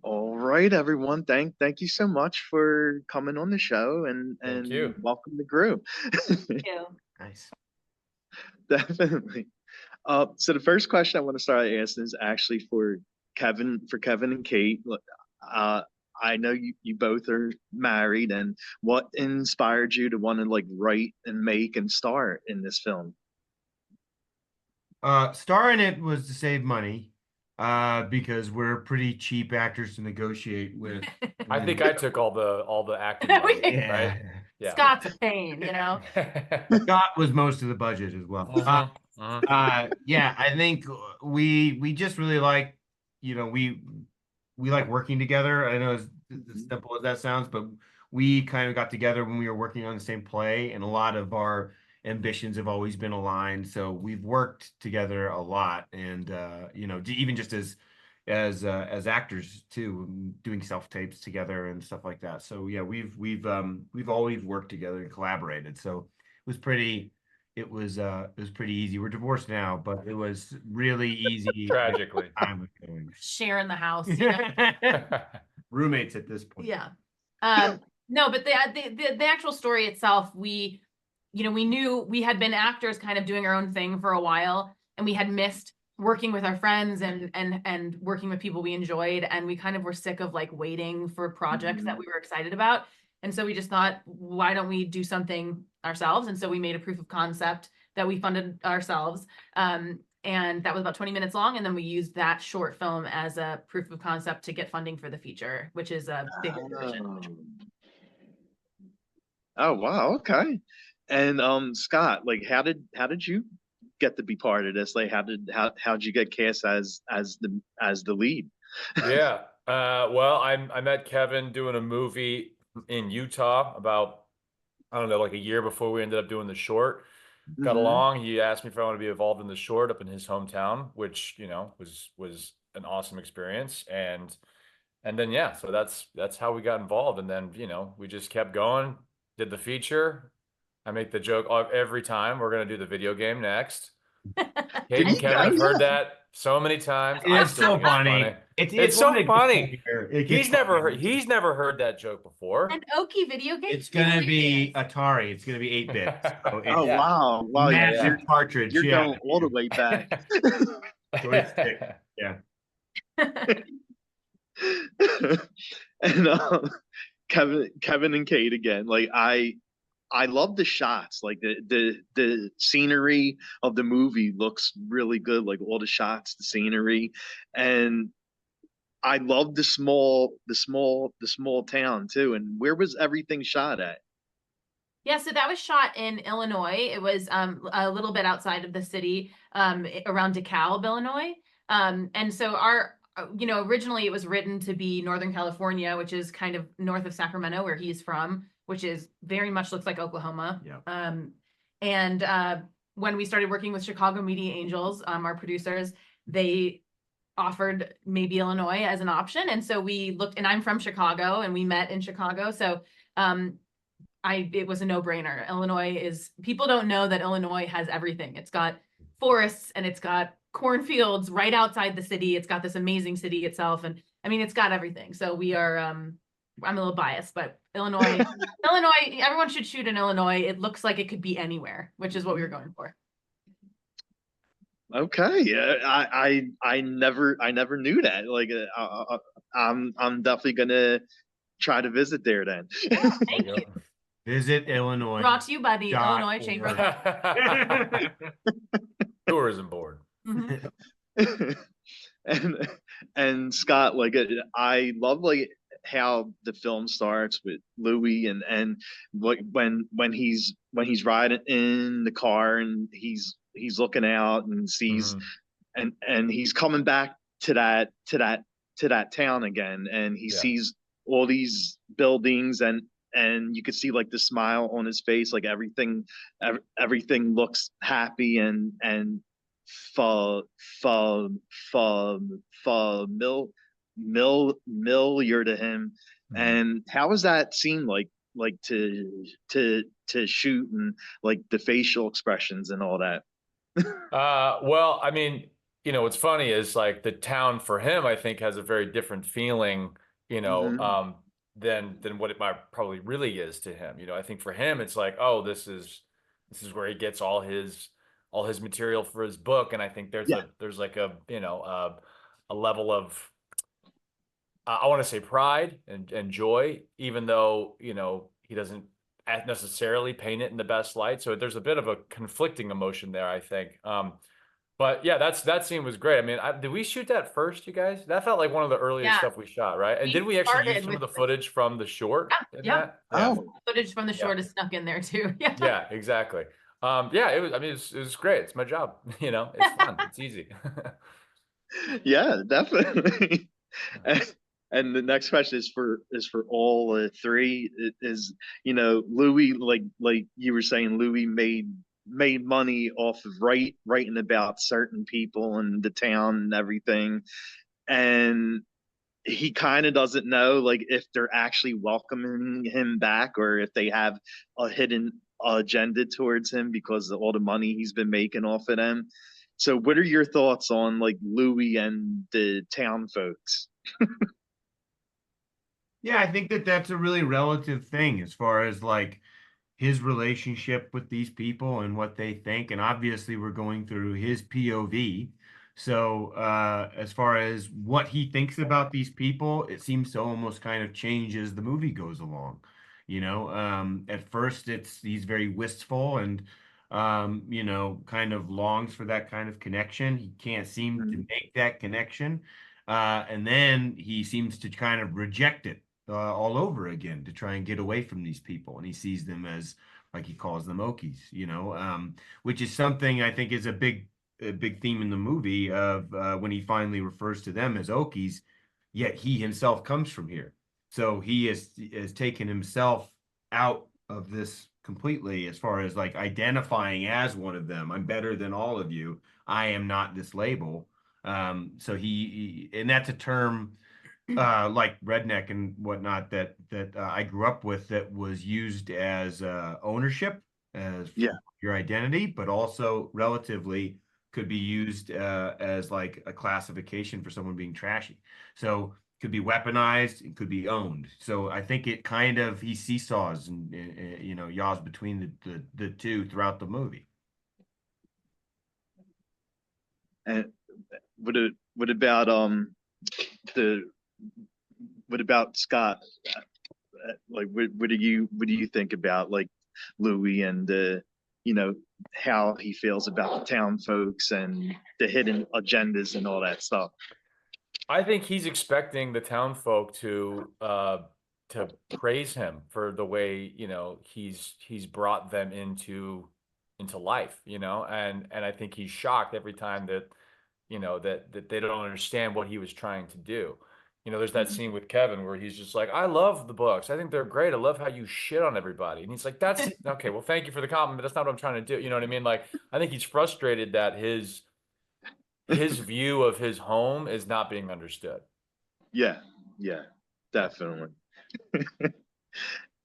All right, everyone. Thank you so much for coming on the show Thank and you. welcome to Grue. You. Nice. Definitely. So the first question I want to start asking is actually for Kevin and Kate. Look, Uh, I know you both are married, and what inspired you to want to like write and make and star in this film? Star in it was to save money, because we're pretty cheap actors to negotiate with. I think I took all the acting We money, did. Yeah. right? Yeah. Scott's a pain, you know. Scott was most of the budget as well. Mhm, mhm. Yeah, I think we just really like, we like working together. I know as Mhm. simple as that sounds, but we kind of got together when we were working on the same play, and a lot of our ambitions have always been aligned. So we've worked together a lot, and even just as actors too, doing self tapes together and stuff like that. So yeah, we've always worked together and collaborated. So it was pretty it was pretty easy. We're divorced now, but it was really easy. Tragically. Time going. Sharing the house, you know. Roommates at this point. Yeah. No, but the actual story itself, we knew we had been actors kind of doing our own thing for a while, and we had missed working with our friends and working with people we enjoyed, and we kind of were sick of like waiting for projects that we were excited about. And so we just thought, why don't we do something ourselves? And so we made a proof of concept that we funded ourselves. And that was about 20 minutes long. And then we used that short film as a proof of concept to get funding for the feature, which is a bigger version. Oh wow, okay. And Scott, like how did you get to be part of this? Like how'd you get cast as the lead? Yeah. Well, I met Kevin doing a movie in Utah about, I don't know, like a year before we ended up doing the short. Got Hmm. along. He asked me if I want to be involved in the short up in his hometown, which, was an awesome experience. And then yeah, so that's how we got involved. And then, we just kept going, did the feature. I make the joke every time we're gonna do the video game next. Kate Did and you Kevin have guys? heard that so many times. I It's still so think it's funny. funny. It's It's one so that gets funny. funnier. It gets funnier. He's never heard that joke before. And Okie video game. It's gonna be Atari. It's gonna be 8-bit. So Oh it's Yeah. wow, wow, massive you're cartridge. you're Yeah. going all the way back. Joystick. Yeah. And Kevin and Kate again. Like I love the shots. Like the scenery of the movie looks really good. Like all the shots, the scenery, and I love the small town too. And where was everything shot at? Yeah, so that was shot in Illinois. It was a little bit outside of the city, around DeKalb, Illinois. And so originally it was written to be Northern California, which is kind of north of Sacramento, where he's from, which is very much looks like Oklahoma. Yeah. And when we started working with Chicago Media Angels, our producers, they offered maybe Illinois as an option. And so we looked, and I'm from Chicago, and we met in Chicago. So it was a no-brainer. People don't know that Illinois has everything. It's got forests and it's got cornfields right outside the city. It's got this amazing city itself. And I mean, it's got everything. So we are, I'm a little biased, but Illinois, everyone should shoot in Illinois. It looks like it could be anywhere, which is what we were going for. Okay, yeah, I never knew that. Like, I'm definitely gonna try to visit there then. Thank you. Visit Illinois. Brought to you by the Dot Illinois Chamber of org. Tourism board. Mhm. and Scott, like I love like how the film starts with Louie and like when he's riding in the car and he's looking out and sees Mhm. and he's coming back to that town again and he Yeah. sees all these buildings and you could see like the smile on his face like everything looks happy and fa fa fa familiar to him. Mhm. And how was that scene like to shoot and like the facial expressions and all that? Well, I mean, you know, what's funny is like the town for him, I think, has a very different feeling, you know, Mhm. than what it might probably really is to him. You know, I think for him, it's like, oh, this is where he gets all his material for his book, and I think Yeah. there's like a a level of I want to say pride and joy, even though, you know, he doesn't necessarily paint it in the best light. So there's a bit of a conflicting emotion there, I think. But yeah, that scene was great. I mean, did we shoot that first, you guys? That felt like one of the earliest Yeah, stuff we shot, right? And did we we actually use started some of with the footage from the short in yeah, that? Yeah, Oh, footage from the yeah, short is snuck in there too. Yeah. yeah, exactly. Yeah, it was. I mean, it was great. It's my job. You know, it's fun. It's easy. yeah, definitely. Yeah. And the next question is for all three. It is, you know, Louis, like you were saying, Louis made money off of writing about certain people in the town and everything, and he kind of doesn't know like if they're actually welcoming him back or if they have a hidden agenda towards him because of all the money he's been making off of them. So what are your thoughts on like Louis and the town folks? Yeah, I think that that's a really relative thing as far as like his relationship with these people and what they think. And obviously, we're going through his POV. So, as far as what he thinks about these people, it seems to almost kind of change as the movie goes along. At first, he's very wistful and, kind of longs for that kind of connection. He can't seem to Mhm. make that connection. And then he seems to kind of reject it all over again to try and get away from these people. And he sees them as, like he calls them Okies, which is something I think is a big theme in the movie of when he finally refers to them as Okies, yet he himself comes from here. So he has taken himself out of this completely as far as like identifying as one of them. I'm better than all of you. I am not this label. So and that's a term like redneck and whatnot that I grew up with that was used as ownership as Yeah. your identity, but also relatively could be used as like a classification for someone being trashy. So it could be weaponized, it could be owned. So I think it kind of he seesaws and yaws between the two throughout the movie. And what about the what about Scott? Like what do you think about like Louis and you know how he feels about the town folks and the hidden agendas and all that stuff? I think he's expecting the town folk to praise him for the way, you know, he's brought them into life, you know, and I think he's shocked every time that, you know, that they don't understand what he was trying to do. You know, there's that scene with Kevin where he's just like, I love the books. I think they're great. I love how you shit on everybody. And he's like, that's okay. Well, thank you for the compliment, but that's not what I'm trying to do. You know what I mean? Like, I think he's frustrated that his view of his home is not being understood. Yeah, yeah, Yeah. definitely.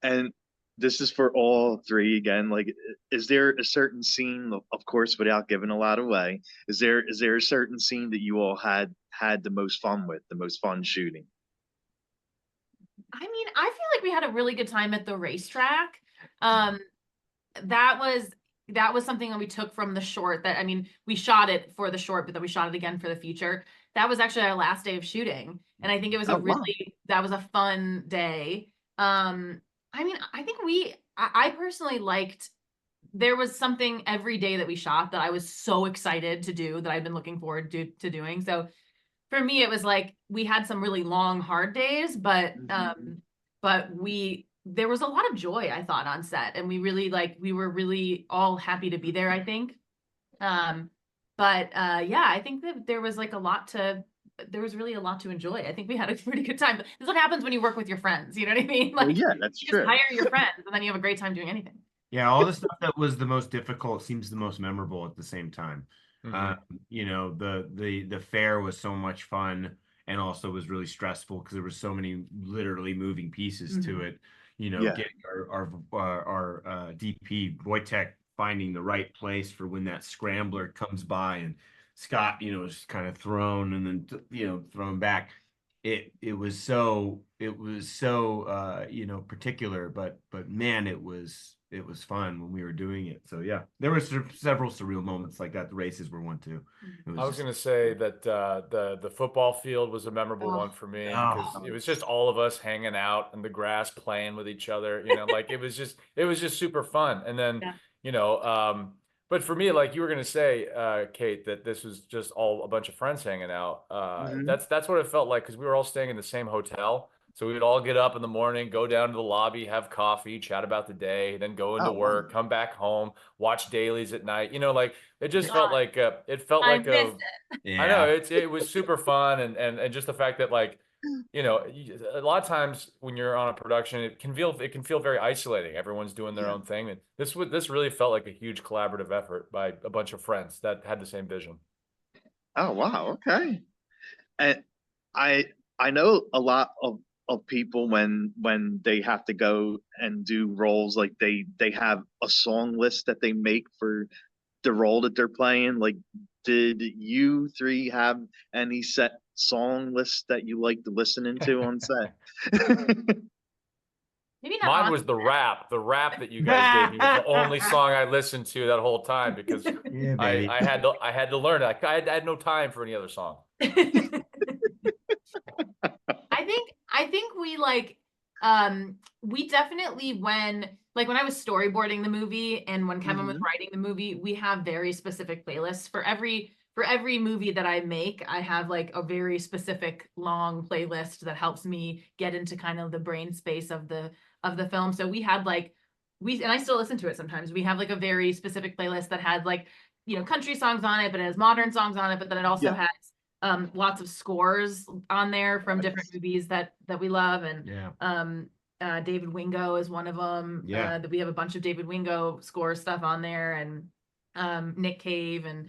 And this is for all three again. Like, is there a certain scene, of course, without giving a lot away, is there a certain scene that you all had the most fun with, the most fun shooting? I mean, I feel like we had a really good time at the racetrack. Um, that was that was something that we took from the short that I mean, we shot it for the short, but then we shot it again for the feature. That was actually our last day of shooting. And I think it was Oh wow. that was a fun day. I mean, I think I personally liked there was something every day that we shot that I was so excited to do that I've been looking forward to doing. So for me, it was like we had some really long, hard days, Mhm. but there was a lot of joy, I thought, on set, and we were really all happy to be there, I think. Um, yeah, I think that there was really a lot to enjoy. I think we had a pretty good time. This is what happens when you work with your friends, you know what I mean? Well, Like yeah, that's you just true. hire your friends and then you have a great time doing anything. Yeah, all the stuff that was the most difficult seems the most memorable at the same time. Um, Hmm. the fair was so much fun and also was really stressful because there were so many literally moving pieces to Mhm. it. Yeah. Getting our DP Wojtek finding the right place for when that scrambler comes by and Scott, you know, was kind of thrown and then, you know, thrown back. It was so you know, particular, but man, it was fun when we were doing it. So yeah, there were several surreal moments like that. The races were one too. I was going to say that the football field was a memorable one for me because it was just all of us hanging out in the grass playing with each other. You know, like it was just super fun. And then you know, but for me, like you were going to say, Kate, that this was just all a bunch of friends hanging out. That's what it felt like because we were all staying in the same hotel. So we would all get up in the morning, go down to the lobby, have coffee, chat about the day, then go into work, come back home, watch dailies at night. You know, like it just felt like I know it was super fun and just the fact that like, you know, a lot of times when you're on a production, it can feel very isolating. Everyone's doing their own thing, and this really felt like a huge collaborative effort by a bunch of friends that had the same vision. Oh wow, okay. And I know a lot of people when they have to go and do roles, like they have a song list that they make for the role that they're playing. Like, did you three have any set song lists that you like to listen into on set? Maybe not. Mine was the rap. The rap that you guys gave me was the only song I listened to that whole time because I had to learn it. I had no time for any other song. I think we like we definitely when I was storyboarding the movie and when Kevin was writing the movie, we have very specific playlists for every movie that I make. I have like a very specific long playlist that helps me get into kind of the brain space of the film. So we had like and I still listen to it sometimes. We have like a very specific playlist that had like, you know, country songs on it, but it has modern songs on it, but then it also has lots of scores on there from different movies that we love. And David Wingo is one of them. That we have a bunch of David Wingo score stuff on there, and Nick Cave, and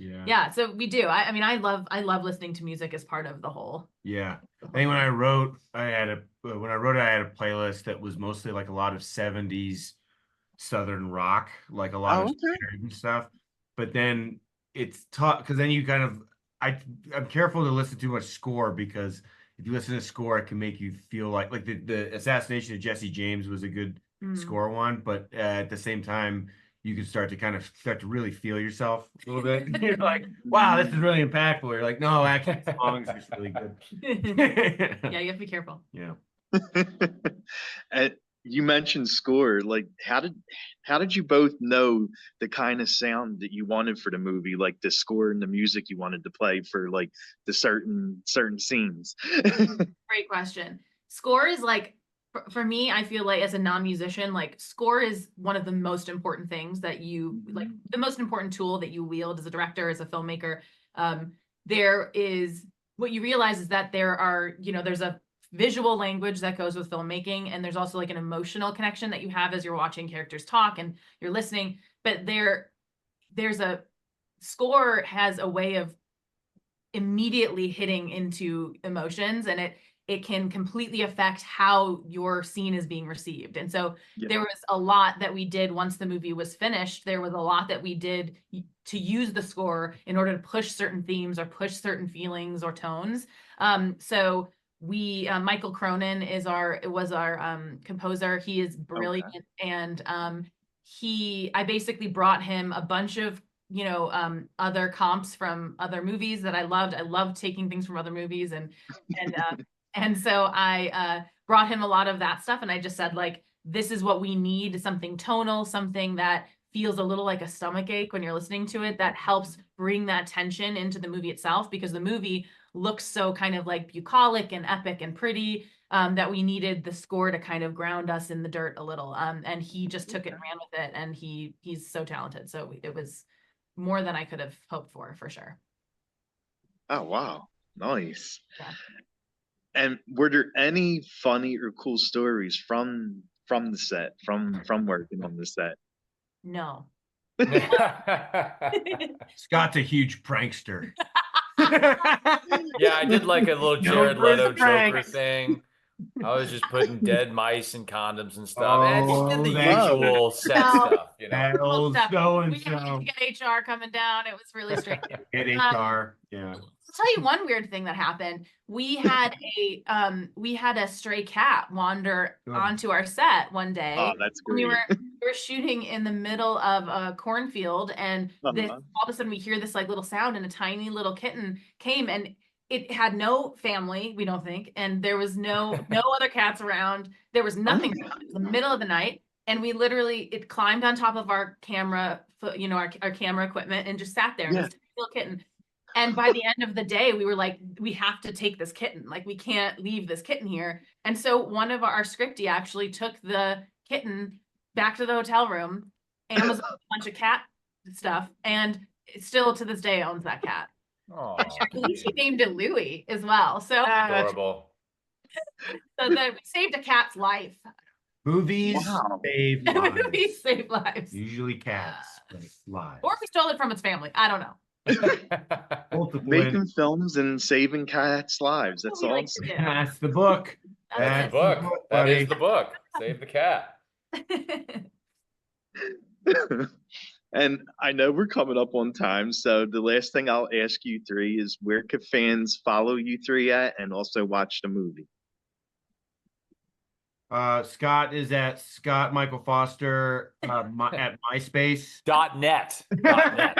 so we do. I mean, I love listening to music as part of the whole. I think when I wrote, I had a playlist that was mostly like a lot of 70s Southern rock, like a lot of and stuff. But then it's tough because then you kind of I'm careful to listen to too much score, because if you listen to score, it can make you feel like the assassination of Jesse James was a good score one, but at the same time, you can start to really feel yourself a little bit. You're like, wow, this is really impactful. You're like, no, actually, the songs are really good. Yeah, you have to be careful. Yeah. And you mentioned score. Like, how did you both know the kind of sound that you wanted for the movie, like the score and the music you wanted to play for like the certain scenes? Great question. Score is like, for me, I feel like as a non-musician, like score is one of the most important things that you like, the most important tool that you wield as a director, as a filmmaker. There is, what you realize is that there are, you know, there's a visual language that goes with filmmaking, and there's also like an emotional connection that you have as you're watching characters talk and you're listening. But there's a score has a way of immediately hitting into emotions, and it can completely affect how your scene is being received. And so there was a lot that we did once the movie was finished. There was a lot that we did to use the score in order to push certain themes or push certain feelings or tones. So we Michael Cronin was our composer. He is brilliant. And I basically brought him a bunch of, you know, other comps from other movies that I loved. I loved taking things from other movies, and so I brought him a lot of that stuff, and I just said, like, this is what we need, something tonal, something that feels a little like a stomach ache when you're listening to it, that helps bring that tension into the movie itself, because the movie looks so kind of like bucolic and epic and pretty, that we needed the score to kind of ground us in the dirt a little. And he just took it and ran with it, and he's so talented. So it was more than I could have hoped for sure. Oh, wow. Nice. Yeah. And were there any funny or cool stories from the set, from working on the set? No. Scott's a huge prankster. Yeah, I did like a little Jared Leto Joker thing. I was just putting dead mice in condoms and stuff. And I just did the usual set stuff. you know. Cool Hell's stuff. so and We had so. to get HR coming down. It was really strange. Get Um, HR. Yeah. I'll tell you one weird thing that happened. We had a stray cat wander Oh. onto our set one day. Oh, that's We great. were shooting in the middle of a cornfield, and this Uh-huh. all of a sudden we hear this like little sound, and a tiny little kitten came, and it had no family, we don't think, and there was no other cats around. There was nothing around. It was the middle of the night, and we literally it climbed on top of our camera, our camera equipment, and just sat there. And Yeah. this tiny little kitten. And by the end of the day, we were like, we have to take this kitten. Like, we can't leave this kitten here. And so one of our scripty actually took the kitten back to the hotel room, Amazon a bunch of cat stuff, and still to this day owns that cat. Oh, I believe she named it Louie as well. So, adorable. so that we saved a cat's life. Movies Wow. save lives. Movies save lives. Usually cats, but lives. Or we stole it from its family. I don't know. Multiple Making films and saving cats' lives. That's We like awesome. to do. That's the book. That's That's the book. That buddy. is the book. Save the cat. And I know we're coming up on time, so the last thing I'll ask you three is where could fans follow you three at and also watch the movie? Scott is at Scott Michael Foster at MySpace. .net. .net.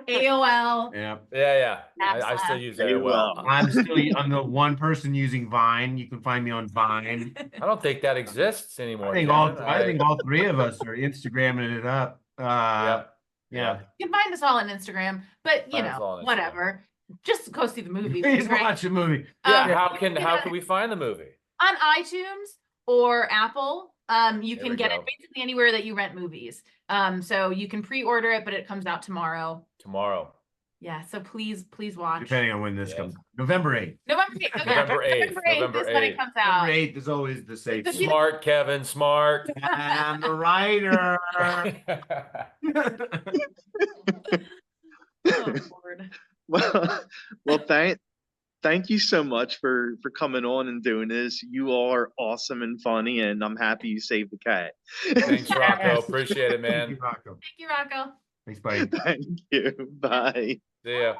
AOL. Yeah. Yeah. I still use AOL. I'm the one person using Vine. You can find me on Vine. I don't think that exists anymore. I think all three of us are Instagramming it up. Yeah. Yeah. You can find us all on Instagram, but you Find us all know, on Instagram. whatever. Just go see the movie. Please right? watch the movie. Yeah. Um, How can we find the movie? On iTunes or Apple. You There can we get go. it basically anywhere that you rent movies. So you can pre-order it, but it comes out tomorrow. Tomorrow. Yeah, so please watch. Depending on when this Yes. comes. November 8th. November 8th. Okay. November 8th, November 8th November is when 8th. it comes out. November 8th is always the safe. Does he- Smart, Kevin. Smart. I'm the writer. Oh, Lord. Well, thank you so much for coming on and doing this. You are awesome and funny, and I'm happy you saved the cat. Thanks, Rocco. Yes. Appreciate it, Thank man. you, Rocco. Thank you, Rocco. Thanks, buddy. Thank you. Bye. See ya.